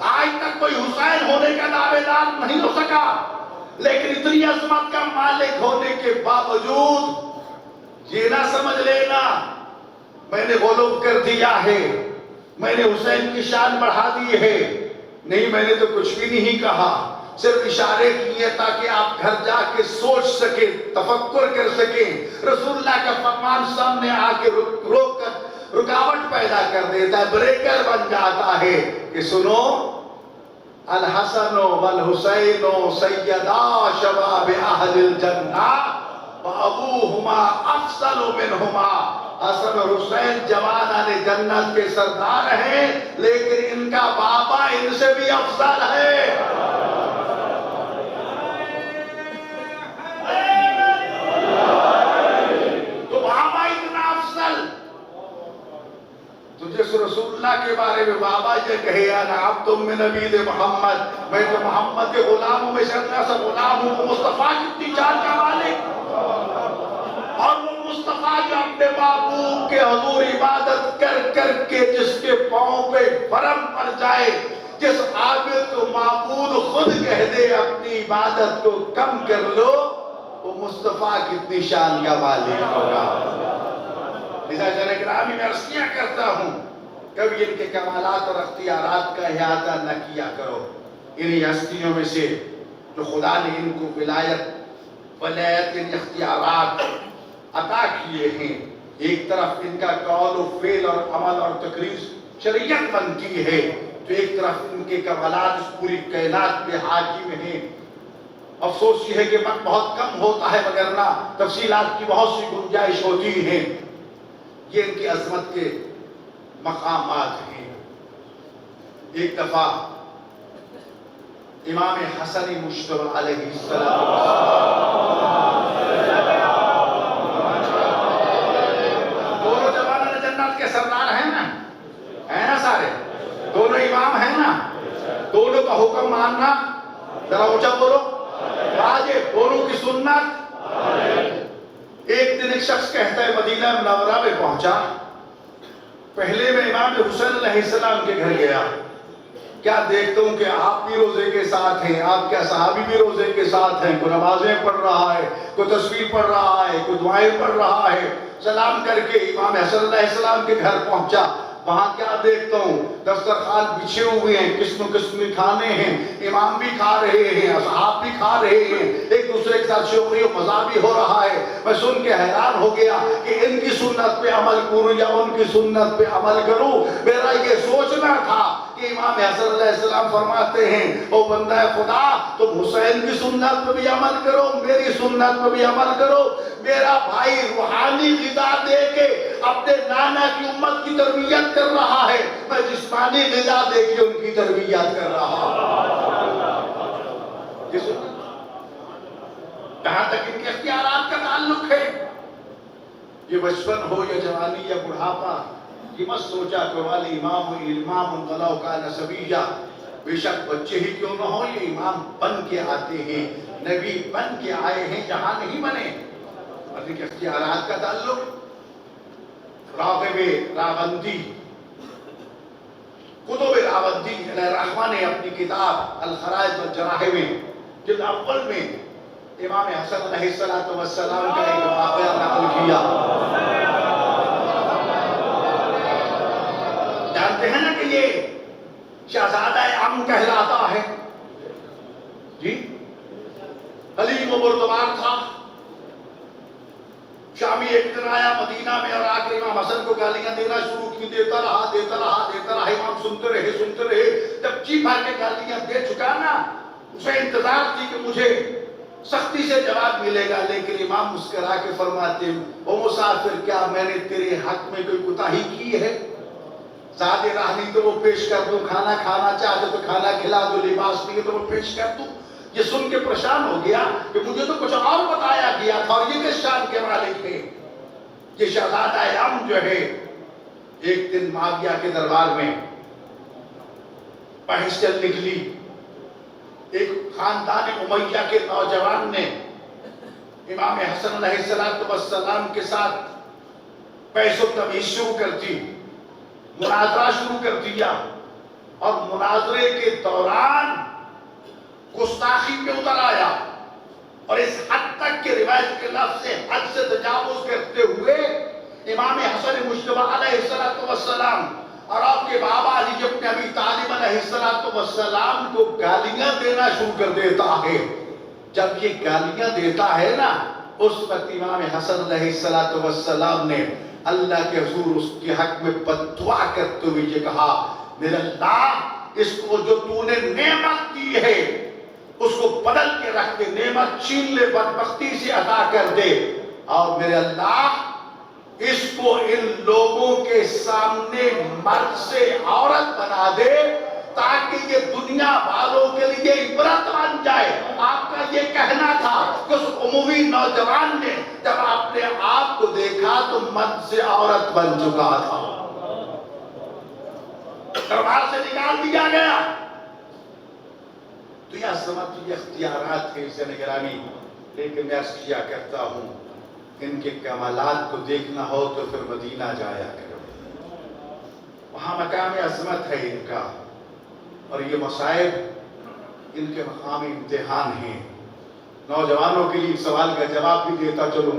آج تک کوئی حسین ہونے کا دعوے دار نہیں ہو سکا، لیکن اتنی عظمت کا مالک ہونے کے باوجود یہ نہ سمجھ لینا میں نے غلو کر دیا ہے، میں نے حسین کی شان بڑھا دی ہے. نہیں، میں نے تو کچھ بھی نہیں کہا، صرف اشارے کیے تاکہ آپ گھر جا کے سوچ سکیں، تفکر کر سکیں. رسول اللہ کا فرمان سامنے آ کے روک کر رکاوٹ پیدا کر دیتا ہے، بریکر بن جاتا ہے کہ سنو، الحسن والحسین سیدا شباب اہل الجنہ وابوہما افضل منہما. حسن اور حسین جوانان جنت کے سردار ہیں، لیکن ان کا بابا ان سے بھی افضل ہے. تو بابا اتنا افضل، تو جس رسول اللہ کے بارے میں بابا یہ کہے انا عبد من عبید محمد، میں تو محمد کے غلام ہوں، میں سے اللہ سے غلام ہوں. مصطفیٰ کتنی جان کا مالک، اور وہ مصطفیٰ جو اپنے محبوب کے حضور عبادت کر کر کے جس کے پاؤں پہ برم پڑ جائے، جس عابد کو معبود خود کہہ دے اپنی عبادت کو کم کر لو، وہ مصطفیٰ کتنی شان کا مالک ہوگا. لذا جناب گرامی میں عرضیاں کرتا ہوں، کبھی ان کے کمالات اور اختیارات کا احاطہ نہ کیا کرو. انہی ہستیوں میں سے جو خدا نے ان کو ولایت ان اختیارات عطا کیے ہیں، ایک طرف ان کا قول و فعل اور عمل اور تقریر شریعت بنتی ہے، تو ایک طرف ان کے کمالات اس پوری کائنات پہ حاکم ہیں. افسوس یہ ہے کہ وقت بہت کم ہوتا ہے، وگرنہ تفصیلات کی بہت سی گنجائش ہوتی ہے. یہ ان کی عظمت کے مقامات ہیں. ایک دفعہ امام حسن مجتبی علیہ السلام دونوں جوانان جنت کے سردار ہیں نا، ہیں نا سارے، دونوں امام ہیں نا، دونوں کا حکم ماننا، ذرا اونچا بولو، واجب، دونوں کی سنت. ایک دن ایک شخص کہتا ہے مدینہ منورہ میں پہنچا، پہلے میں امام حسین علیہ السلام کے گھر گیا، کیا دیکھتا ہوں کہ آپ بھی روزے کے ساتھ ہیں، آپ کیا صحابی بھی روزے کے ساتھ ہیں، کوئی نمازیں پڑھ رہا ہے، کوئی تسبیح پڑھ رہا ہے، کوئی دعائیں پڑھ رہا ہے. سلام کر کے امام حسن علیہ السلام کے گھر پہنچا، وہاں کیا دیکھتا ہوں، دسترخوان بچھے ہوئے ہیں، قسم قسم کھانے ہیں، امام بھی کھا رہے ہیں، اصحاب بھی کھا رہے ہیں، ایک دوسرے کے ساتھ شکری و مزاح بھی ہو رہا ہے. میں سن کے حیران ہو گیا کہ ان کی سنت پہ عمل کروں یا ان کی سنت پہ عمل کروں. میرا یہ سوچنا تھا کہ امام حسن علیہ السلام فرماتے ہیں، او بندہ خدا، تم حسین کی سنت پہ بھی عمل کرو، میری سنت پہ بھی عمل کرو. میرا بھائی روحانی غذا دے کے اپنے نانا کی امت کی تربیت کر رہا ہے، میں جسمانی غذا دے کے ان کی تربیت کر رہا ہوں. کہاں تک ان کے اختیارات کا تعلق ہے. یہ بچپن ہو یا جوانی یا بڑھاپا، یہ مت سوچا کرو امام ولو کان صبیا، بے شک بچے ہی کیوں نہ ہو، یہ امام بن کے آتے ہیں، نبی بن کے آئے ہیں، جہاں نہیں بنے. ان کے اختیارات کا تعلق. راغب راوندی، کتب راوندی علیہ الرحمہ نے اپنی کتاب الخرائط والجراح میں جلد اول میں امام حسن علیہ السلام کا ایک واقعہ نقل کیا. جانتے ہیں نا کہ یہ شہزادہ ام کہلاتا ہے، جی، حلیم و بردبار تھا. شامی ایک دن آیا مدینہ میں اور آ کر امام حسن کو گالیاں دینا شروع کی، دیتا رہا. امام سنتے رہے. جب جی بھر کے گالیاں دے چکا نا، اسے انتظار تھی کہ مجھے سختی سے جواب ملے گا، لیکن امام مسکرا کے فرماتے ہیں، او مسافر، کیا میں نے تیرے حق میں کوئی کوتاہی کی ہے؟ زیادہ راہ نہیں تو وہ پیش کر دوں، کھانا کھانا چاہتے تو کھانا کھلا دو، لباس نہیں تو وہ پیش کر دوں. یہ سن کے پریشان ہو گیا کہ مجھے تو کچھ اور بتایا گیا تھا، اور یہ کس شان کے مالک ہے؟ یہ شہزادہ ام جو ہے، ایک دن معاویہ کے دربار میں بحث چل نکلی. ایک خاندان امیہ کے نوجوان نے امام حسن علیہ السلام کے ساتھ بحث و تمیز شروع کر دی، مناظرہ شروع کر دیا. اور مناظرے کے دوران گستاخی پہ اتر آیا، اور اس حد تک کہ روایت کے لفظ سے حد سے تجاوز کرتے ہوئے امام حسن مجتبی علیہ السلام اور آپ کے بابا علی ابن ابی طالب علیہ السلام کو گالیاں دینا شروع کر دیتا ہے۔ جب یہ گالیاں دیتا ہے نا، اس وقت امام حسن علیہ السلام نے اللہ کے حضور اس کے حق میں بددعا کرتے ہوئے یہ کہا، میرے اللہ، اس کو جو تو نے نعمت دی ہے اس کو بدل کے رکھ دے، نعمت چھین لے، بدبختی سے عطا کر دے، اور میرے اللہ اس کو ان لوگوں کے سامنے مرد سے عورت بنا دے، تاکہ یہ دنیا والوں کے لیے عبرت بن جائے۔ آپ کا یہ کہنا تھا کہ اس عمومی نوجوان نے جب اپنے آپ کو دیکھا تو مرد سے عورت بن چکا تھا، دربار سے نکال دیا گیا۔ تو یہ عظمت، یہ اختیارات کے حسین گرامی، لیکن میں عرض کیا کرتا ہوں ان کے کمالات کو دیکھنا ہو تو پھر مدینہ جایا کرو، وہاں مقام عظمت ہے ان کا، اور یہ مصائب ان کے مقامی امتحان ہیں۔ نوجوانوں کے لیے سوال کا جواب بھی دیتا چلوں،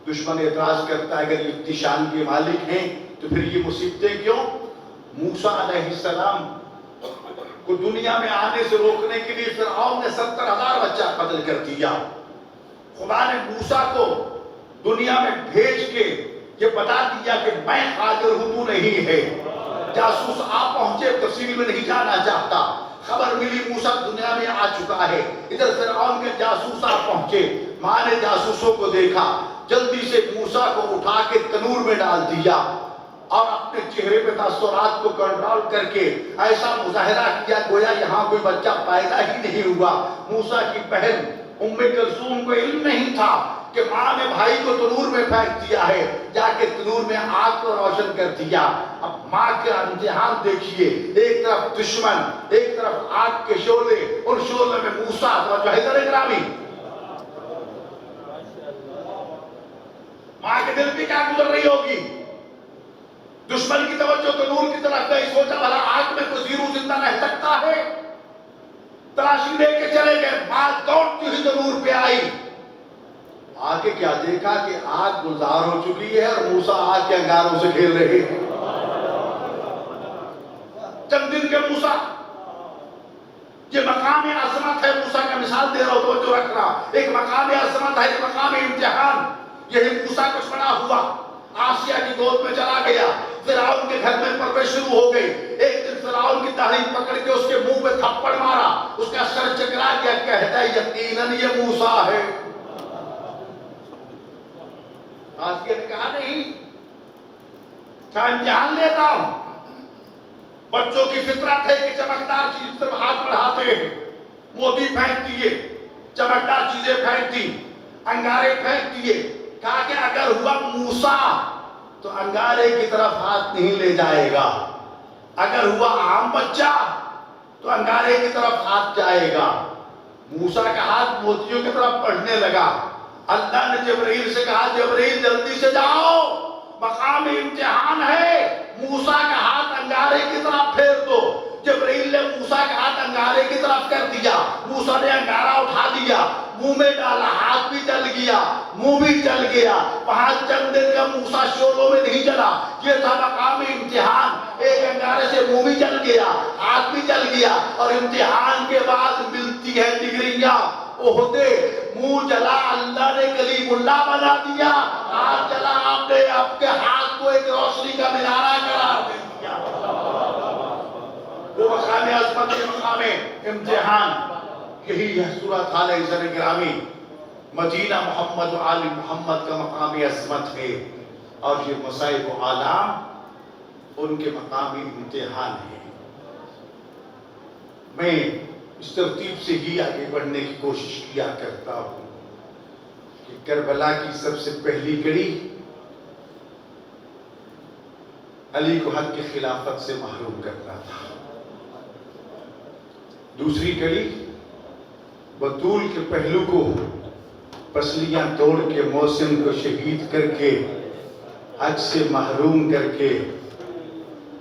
دشمن اعتراض کرتا ہے اگر یہ اتنی شان کے مالک ہیں تو پھر یہ مصیبتیں کیوں؟ موسیٰ علیہ السلام کو دنیا میں آنے سے روکنے کے لیے فرعون نے 70,000 بچہ قتل کر دیا۔ خدا نے موسیٰ کو دنیا میں بھیج کے یہ بتا دیا کہ میں قادر ہوں، تو نہیں ہے۔ جاسوس آپ پہنچے، تفصیل میں نہیں جانا چاہتا، خبر ملی موسیٰ دنیا میں آ چکا ہے۔ ادھر فرعون کے جاسوس آپ پہنچے، ماں نے جاسوسوں کو دیکھا، جلدی سے موسیٰ کو اٹھا کے تنور میں ڈال دیا، اور اپنے چہرے پہ تاثرات کو کنٹرول کر کے ایسا مظاہرہ کیا گویا یہاں کوئی بچہ پیدا ہی نہیں ہوا۔ موسیٰ کی بہن ام کلثوم کو علم نہیں تھا کہ ماں نے بھائی کو تنور میں پھینک دیا ہے، جا کے تنور میں آگ کو روشن کر دیا۔ اب ماں کا امتحان دیکھیے، ایک طرف دشمن، ایک طرف آگ کے شعلے، اور شعلے میں موسیٰ، توجہ ہے ذرا گرامی، ماں کے دل پہ کیا گزر رہی ہوگی؟ دشمن کی توجہ تنور کی طرف گئی، سوچا بھلا آگ میں کوئی زیرو زندہ رہ سکتا ہے؟ تلاشی دے کے چلے گئے، ماں دوڑتی ہوئی تنور پہ آئی، آگے کیا دیکھا کہ آگ گلزار ہو چکی ہے اور موسیٰ آگ کے انگاروں سے کھیل رہے ہیں۔ چند دن کے موسیٰ، یہ مقام عظمت ہے، موسیٰ کا مثال دے رہا ہوں توجہ رکھنا، ایک مقام عظمت ہے، ایک مقام امتحان۔ یہی موسیٰ کچھ بڑا ہوا، آسیہ کی گود میں چلا گیا، فرعون کے گھر میں پرورش شروع ہو گئی۔ ایک دن فرعون کی داڑھی پکڑ کے اس کے منہ پہ تھپڑ مارا، اس کا سر چکرا گیا، کہتا ہے یقیناً یہ موسیٰ ہے۔ آسیہ نے کہا نہیں، کیا امتحان لیتا ہوں؟ بچوں کی فطرت ہے کہ چمکدار چیز سے ہاتھ بڑھاتے ہیں، موتی پھینک دیے، چمکدار چیزیں پھینک دی، انگارے پھینک دیے۔ کہا کہ اگر ہوا موسیٰ تو انگارے کی طرف ہاتھ نہیں لے جائے گا، اگر ہوا عام بچہ تو انگارے کی طرف ہاتھ جائے گا۔ موسیٰ کا ہاتھ موتیوں کی طرف بڑھنے لگا۔ اللہ نے جبرائیل سے کہا، جبرائیل جلدی سے جاؤ، مقام امتحان ہے، موسیٰ کا ہاتھ انگارے کی طرف پھیر دو۔ جبرائیل نے موسیٰ کا ہاتھ انگارے کی طرف کر دیا، موسیٰ نے انگارہ اٹھا دیا، منہ میں ڈالا، ہاتھ بھی جل گیا، منہ بھی جل گیا۔ وہاں چند دن کا موسیٰ شعلوں میں نہیں جلا، یہ تھا مقام امتحان، ایک انگارے سے منہ بھی جل گیا، ہاتھ بھی جل گیا، اور امتحان کے بعد ملتی ہے ڈگریاں۔ عہدے، منہ جلا، اللہ نے کلیم اللہ بنا دیا، ہاتھ جلا، آپ نے آپ کے ہاتھ کو ایک روشنی کا منارہ قرار دے دیا۔ وہ مقام عظمت کے مقام امتحان، یہی ہے صورت حال عزت گرامی، مدینہ محمد و آل محمد کا مقام عظمت ہے، اور یہ مصائب و آلام ان کے مقامی امتحان ہے۔ میں اس ترتیب سے ہی آگے بڑھنے کی کوشش کیا کرتا ہوں کہ کربلا کی سب سے پہلی کڑی علی کو حق کی خلافت سے محروم کرنا تھا، دوسری کڑی بطول کے پہلو کو پسلیاں توڑ کے محسن کو شہید کر کے حج سے محروم کر کے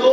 2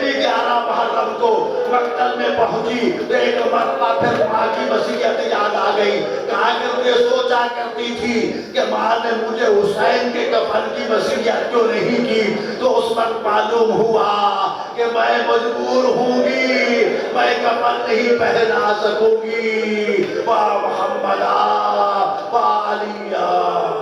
بیٹی 11 محرم کو مقتل میں پہنچی تو ایک مرتبہ پھر ماں کی وصیت یاد آ گئی. کہا کرتے سوچا کرتی تھی کہ ماں نے مجھے حسین کے کفن کی وصیت کیوں نہیں کی. تو اس وقت معلوم ہوا کہ میں مجبور ہوں گی, میں کفن نہیں پہنا سکوں گی. واہ محمد واہ علیہ.